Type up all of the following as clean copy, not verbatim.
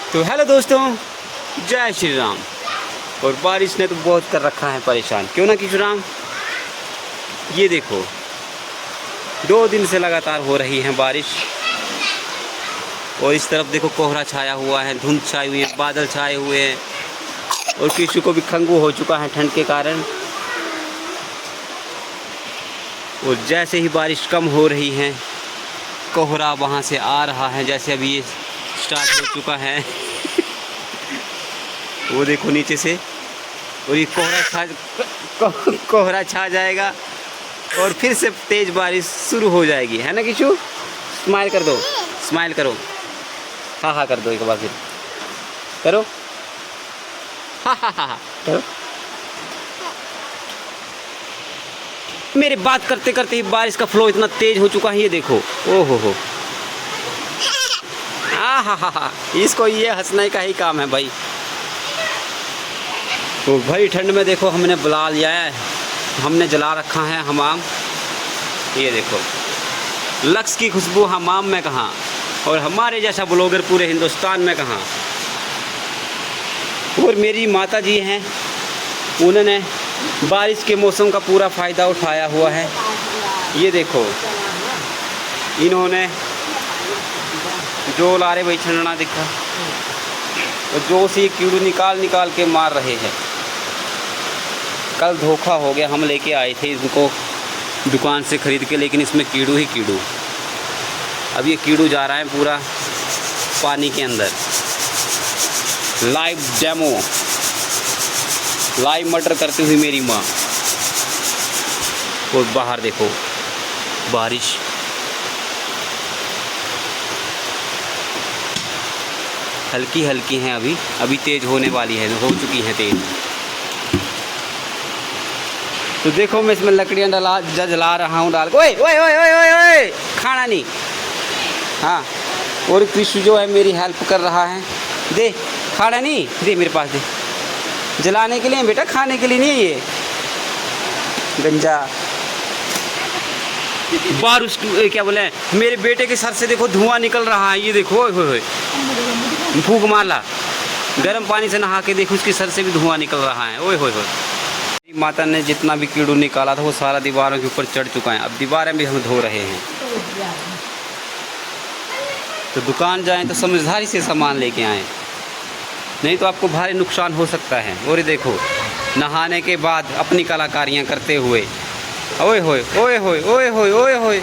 तो हेलो दोस्तों, जय श्री राम। और बारिश ने तो बहुत कर रखा है परेशान, क्यों ना किशोर राम। ये देखो 2 दिन से लगातार हो रही है बारिश। और इस तरफ देखो कोहरा छाया हुआ है, धुंध छाई हुई है, बादल छाए हुए हैं। और किशु को भी खंगू हो चुका है ठंड के कारण। और जैसे ही बारिश कम हो रही है, कोहरा वहाँ से आ रहा है। जैसे अभी ये स्टार्ट हो चुका है वो देखो नीचे से। और ये कोहरा छा जाएगा और फिर से तेज बारिश शुरू हो जाएगी, है ना किशु। स्माइल कर दो, स्माइल करो, हाँ हाँ कर दो एक बार, फिर करो, हाँ हाँ हाँ हाँ करो। मेरे बात करते करते ही बारिश का फ्लो इतना तेज हो चुका है, ये देखो। ओ हो, हा हा हा। इसको ये हंसने का ही काम है भाई। तो भाई ठंड में देखो हमने बुला लिया है, हमने जला रखा है हमाम। ये देखो लक्स की खुशबू हमाम में कहाँ, और हमारे जैसा ब्लॉगर पूरे हिंदुस्तान में कहाँ। और मेरी माता जी हैं, उन्होंने बारिश के मौसम का पूरा फ़ायदा उठाया हुआ है। ये देखो इन्होंने जो लारे भाई छंडना दिखा, और जो सी कीड़ू निकाल निकाल के मार रहे हैं। कल धोखा हो गया, हम लेके आए थे इनको दुकान से ख़रीद के, लेकिन इसमें कीड़ू ही कीड़ू। अब ये कीड़ू जा रहा है पूरा पानी के अंदर। लाइव डेमो, लाइव मर्डर करती हुई मेरी माँ। और बाहर देखो बारिश, हल्की हल्की हैं, अभी तेज़ होने वाली है, हो चुकी है तेज़। तो देखो मैं इसमें लकड़ियाँ जला रहा हूँ डाल के। ओए ओए ओए ओए ओए ओए, खाना नहीं। हाँ, और कृष्ण जो है मेरी हेल्प कर रहा है। दे खाना नहीं, दे मेरे पास दे। जलाने के लिए बेटा, खाने के लिए नहीं है ये गंजा। बारिश क्या बोले, मेरे बेटे के सर से देखो धुआं निकल रहा है। ये देखो ओए होए, फूंक मार ला। गर्म पानी से नहा के देखो, उसके सर से भी धुआं निकल रहा है। ओए होए होए। माता ने जितना भी कीड़ू निकाला था वो सारा दीवारों के ऊपर चढ़ चुका है। अब दीवारें भी हम धो रहे हैं। तो दुकान जाएं तो समझदारी से सामान लेके आएँ, नहीं तो आपको भारी नुकसान हो सकता है। और ये देखो नहाने के बाद अपनी कलाकारियाँ करते हुए, ओए होए ओए होए ओए होए ओए होए।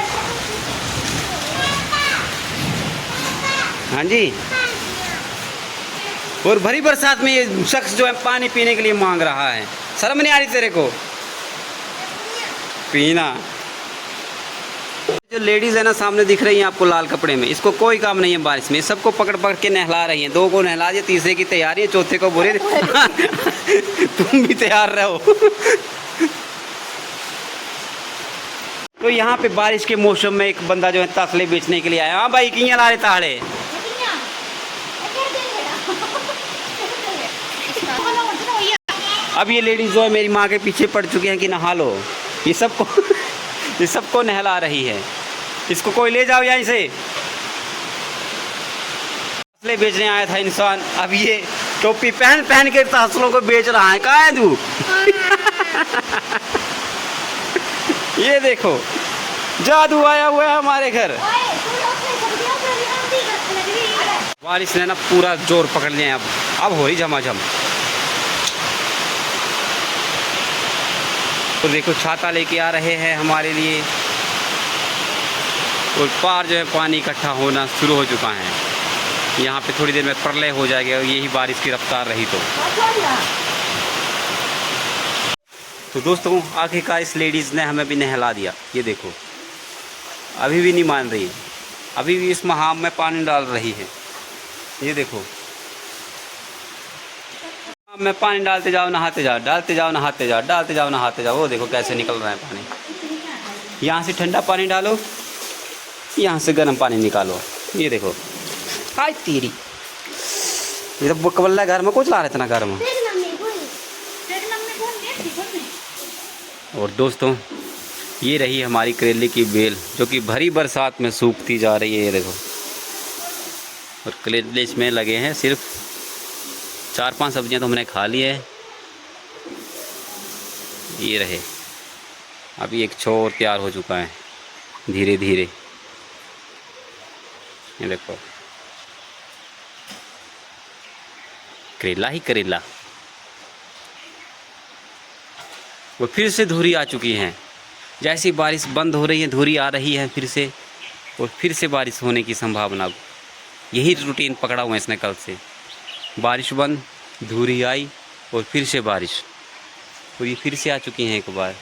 हाँ जी। और भरी बरसात में ये शख्स जो है पानी पीने के लिए मांग रहा है। शर्म नहीं आ रही तेरे को पीना। जो लेडीज़ है ना सामने दिख रही हैं आपको लाल कपड़े में, इसको कोई काम नहीं है बारिश में। सबको पकड़ पकड़ के नहला रही हैं। 2 को नहला दिया, तीसरे की तैयारी है, चौथे को बोले तुम भी तैयार रहो। तो यहाँ पे बारिश के मौसम में एक बंदा जो है तसले बेचने के लिए आया। हाँ भाई किया ला रहे ताड़े। अब ये लेडीज जो है मेरी माँ के पीछे पड़ चुकी हैं कि नहा लो। ये सबको नहला रही है। इसको कोई ले जाओ यहीं से। तसले बेचने आया था इंसान, अब ये टोपी पहन पहन के तसलों को बेच रहा है। कहाँ है तू? ये देखो जादू आया हुआ है हमारे घर। बारिश ने ना पूरा जोर पकड़ लिया। अब हो रही झमाझम। तो देखो छाता लेके आ रहे हैं हमारे लिए। और पार जो है पानी इकट्ठा होना शुरू हो चुका है। यहाँ पे थोड़ी देर में प्रलय हो जाएगा, यही बारिश की रफ्तार रही तो दोस्तों आखिरकार इस लेडीज़ ने हमें भी नहला दिया। ये देखो अभी भी नहीं मान रही, अभी भी इस महाम में पानी डाल रही है। ये देखो में पानी डालते जाओ नहाते जाओ, डालते जाओ नहाते जाओ, डालते जाओ नहाते जाओ। वो देखो कैसे निकल रहा है पानी। यहाँ से ठंडा पानी डालो, यहाँ से गर्म पानी निकालो। ये देखो हाय तेरी, ये तो कबल्ला घर में कुछ ला रहे थे ना घर में। और दोस्तों ये रही हमारी करेले की बेल, जो कि भरी बरसात में सूखती जा रही है। ये देखो और करेले इसमें लगे हैं। सिर्फ 4-5 सब्जियां तो हमने खा ली है। ये रहे, अभी एक छोर तैयार हो चुका है धीरे धीरे। ये देखो, करेला ही करेला। वो फिर से धुरी आ चुकी है। जैसी बारिश बंद हो रही है धुरी आ रही है फिर से, और फिर से बारिश होने की संभावना। यही रूटीन पकड़ा हुआ है इसने कल से। बारिश बंद, धुरी आई और फिर से बारिश, और ये फिर से आ चुकी हैं एक बार।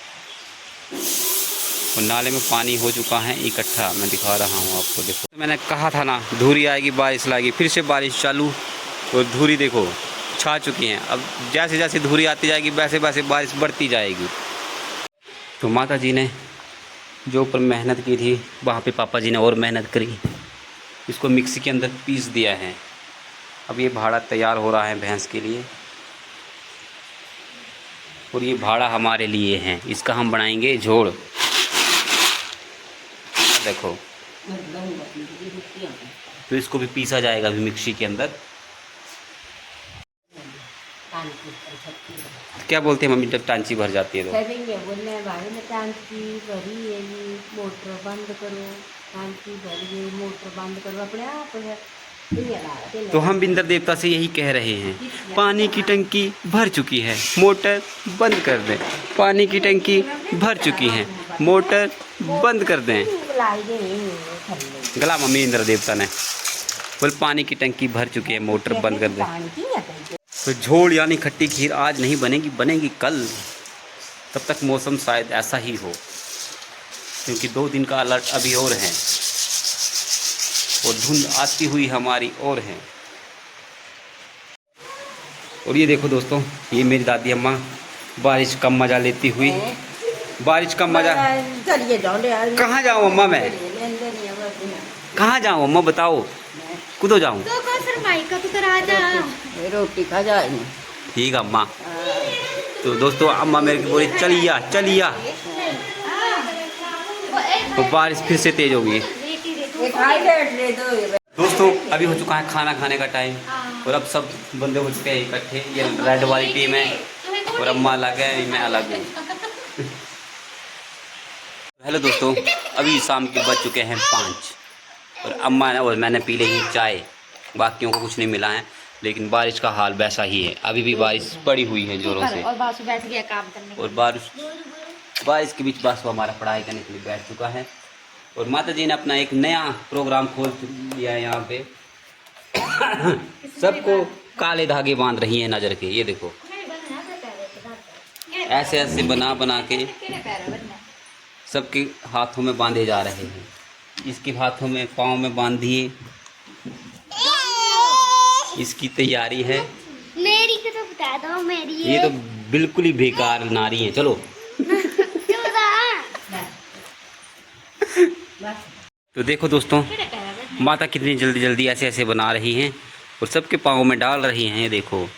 और नाले में पानी हो चुका है इकट्ठा। मैं दिखा रहा हूँ आपको, देखो। तो मैंने कहा था ना धुरी आएगी बारिश लाएगी। फिर से बारिश चालू, और धुरी देखो छा चुकी हैं। अब जैसे जैसे धुरी आती जाएगी वैसे वैसे बारिश बढ़ती जाएगी। तो माता जी ने जो ऊपर मेहनत की थी वहाँ पे पापा जी ने और मेहनत करी। इसको मिक्सी के अंदर पीस दिया है। अब ये भाड़ा तैयार हो रहा है भैंस के लिए, और ये भाड़ा हमारे लिए है। इसका हम बनाएंगे झोड़। देखो, तो इसको भी पीसा जाएगा अभी मिक्सी के अंदर। क्या बोलते हैं मम्मी जब टांची भर जाती है तो? बोल रहे भाई ने टांची भरी है, मोटर बंद करो, टांची भरी है, मोटर बंद करो, अपने आप है। तो हम बिंदर देवता से यही कह रहे हैं, पानी की टंकी भर चुकी है, मोटर बंद कर दें। पानी की टंकी भर चुकी है, मोटर बंद कर दें। गला मम्मी इंद्र देवता ने बोल, पानी की टंकी भर चुकी है, मोटर बंद कर दें। तो झोड़ यानी खट्टी खीर आज नहीं बनेगी, बनेगी कल। तब तक मौसम शायद ऐसा ही हो, क्योंकि 2 दिन का अलर्ट अभी और है, और धुंध आती हुई हमारी और है। और ये देखो दोस्तों, ये मेरी दादी अम्मा बारिश का मज़ा लेती हुई। बारिश का मज़ा। कहाँ जाऊँ अम्मा मैं? कहाँ जाऊँ अम्मा बताओ? कूदो जाऊँ? रोटी खा जाए। ठीक है अम्मा। तो दोस्तों अम्मा मेरे को बोली चलिया चलिया, तो बारिश फिर से तेज हो गई। दोस्तों अभी हो चुका है खाना खाने का टाइम, और अब सब बंदे हो चुके हैं इकट्ठे। ये रेड वाली टीम है, और अम्मा अलग है, मैं अलग हूँ। हेलो दोस्तों, अभी शाम के बज चुके हैं 5, और अम्मा ने और मैंने पी ली चाय। बाकियों को कुछ नहीं मिला है, लेकिन बारिश का हाल वैसा ही है। अभी भी बारिश पड़ी हुई है जोरों से, और बासु बैठ गया काम करने। और बारिश के बीच बासु हमारा पढ़ाई करने के लिए बैठ चुका है। और माता जी ने अपना एक नया प्रोग्राम खोल लिया है यहाँ पे। सबको काले धागे बांध रही हैं नज़र के। ये देखो, ऐसे ऐसे बना बना के सबके हाथों में बांधे जा रहे हैं। इसके हाथों में, पाँव में बांध दिए। इसकी तैयारी है। मेरी को तो बता दो, मेरी ये तो बिल्कुल ही बेकार नारी है। चलो तो देखो दोस्तों, माता कितनी जल्दी जल्दी ऐसे ऐसे बना रही हैं, और सबके पाँव में डाल रही हैं। ये देखो,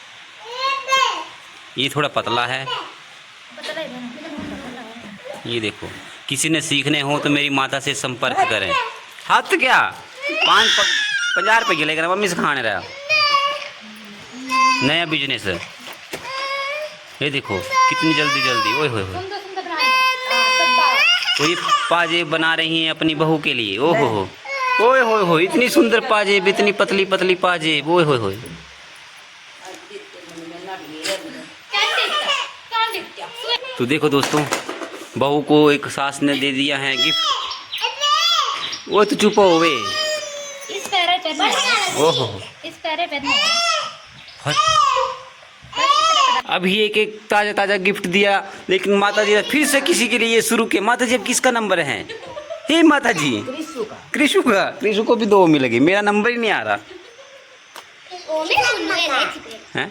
ये थोड़ा पतला है। ये देखो, किसी ने सीखने हो तो मेरी माता से संपर्क करें। हाथ क्या 50 रुपये की लेकर मम्मी से खाने रहा, नया बिजनेस है। ये देखो कितनी जल्दी जल्दी, ओए होए होए। तो ये पाजेब बना रही हैं अपनी बहू के लिए। ओहो हो, ओए होए हो, इतनी सुंदर पाजेब, इतनी पतली पतली पाजेब, ओए होए होए। तो देखो दोस्तों, बहू को एक सास ने दे दिया है गिफ्ट। वो तो चुप हो वे। इस पैरे पे ओहो, इस पैरे पे अभी एक एक ताजा ताजा गिफ्ट दिया, लेकिन माता जी ने फिर से किसी के लिए शुरू किया। माता जी अब किसका नंबर है? हे माता जी, कृषु का। कृषु को भी 2 मिल गई, मेरा नंबर ही नहीं आ रहा है।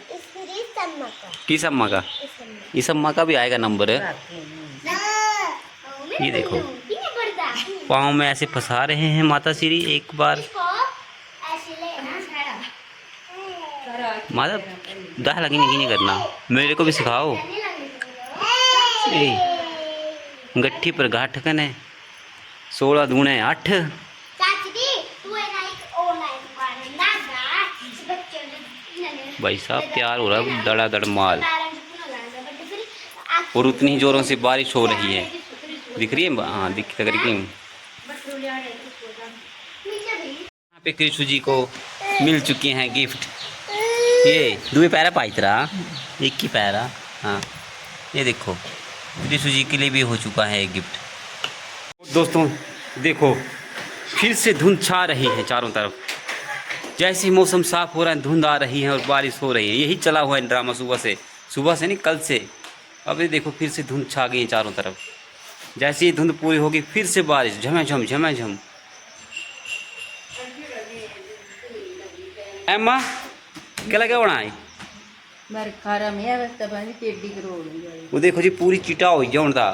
किस अम्मा का? इस अम्मा का भी आएगा नंबर है। ये देखो, पाँव में ऐसे फंसा रहे हैं माता श्री एक बार। माता दाह लगी नहीं करना, मेरे को भी सिखाओ। गट्ठी पर गाठ कने 16 दूने 8। भाई साहब तैयार हो रहा है दड़ादड़ माल, और उतनी ही जोरों से बारिश हो रही है। दिख रही है? हाँ दिख रही है। यहाँ पे कृष्ण जी को मिल चुके हैं गिफ्ट। ये दुए पैरा पाइतरा, एक की पैरा। हाँ ये देखो कृष्ण जी के लिए भी हो चुका है एक गिफ्ट। दोस्तों देखो फिर से धुंध छा रही है चारों तरफ। जैसे ही मौसम साफ हो रहा है धुंध आ रही है और बारिश हो रही है। यही चला हुआ है ड्रामा सुबह से नहीं कल से। अब ये देखो फिर से धुंध छा गई है चारों तरफ। जैसे ही धुंध पूरी होगी फिर से बारिश झमाझम झमाझम। एम्मा क्या लगा होना है? वो देखो जी पूरी चिटा हो जाता।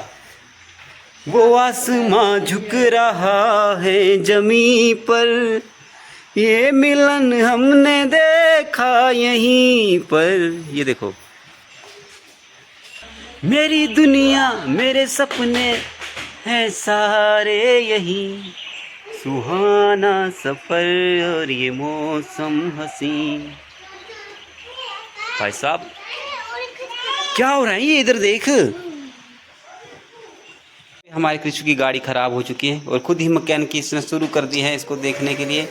वो आसमां झुक रहा है जमी पर, ये मिलन हमने देखा यहीं पर। ये देखो मेरी दुनिया मेरे सपने हैं सारे यही, सुहाना सफर और ये मौसम हसीन। भाई साहब क्या हो रहा है ये? इधर देख, हमारे कृष्ण की गाड़ी खराब हो चुकी है और खुद ही मैकेनिक इसने शुरू कर दी है इसको देखने के लिए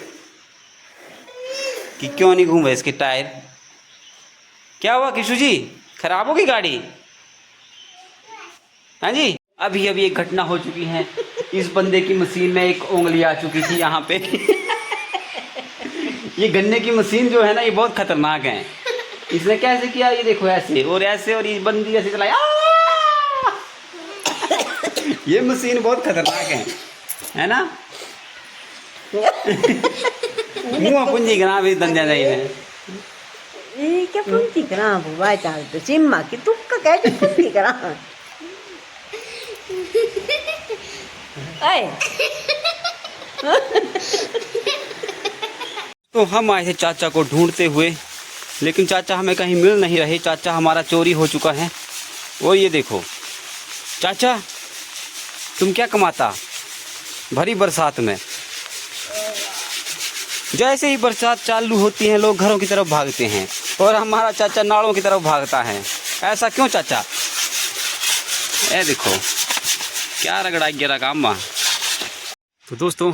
कि क्यों नहीं घूम रहे इसके टायर। क्या हुआ कृष्ण जी, खराब होगी गाड़ी? हाँ जी। अभी एक घटना हो चुकी है। इस बंदे की मशीन में एक उंगली आ चुकी थी यहाँ पे। ये गन्ने की मशीन जो है ना ये बहुत खतरनाक है। इसने कैसे किया ये देखो, ऐसे और ऐसे, और ये बंदी ऐसे चलाई। ये मशीन बहुत खतरनाक है ना? मुँह पुंजी करा भी दंजा जाइए। ये क्या पुंजी करा बुआ चाल तो सिम्मा की तुक्का कैसे पुंजी करा? तो हम आए थे चाचा को ढूंढते हुए, लेकिन चाचा हमें कहीं मिल नहीं रहे। चाचा हमारा चोरी हो चुका है। और ये देखो चाचा तुम क्या कमाता भरी बरसात में? जैसे ही बरसात चालू होती है लोग घरों की तरफ भागते हैं और हमारा चाचा नालों की तरफ भागता है। ऐसा क्यों चाचा? ये देखो क्या रगड़ा गिरा काम माँ। तो दोस्तों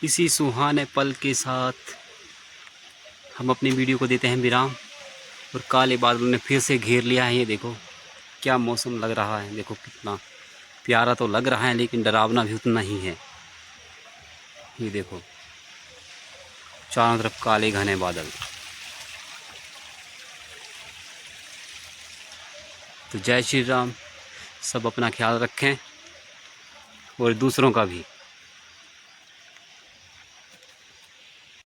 इसी सुहाने पल के साथ हम अपनी वीडियो को देते हैं विराम। और काले बादलों ने फिर से घेर लिया है। ये देखो क्या मौसम लग रहा है। देखो कितना प्यारा तो लग रहा है लेकिन डरावना भी उतना ही है। ये देखो चारों तरफ काले घने बादल। तो जय श्री राम। सब अपना ख्याल रखें और दूसरों का भी।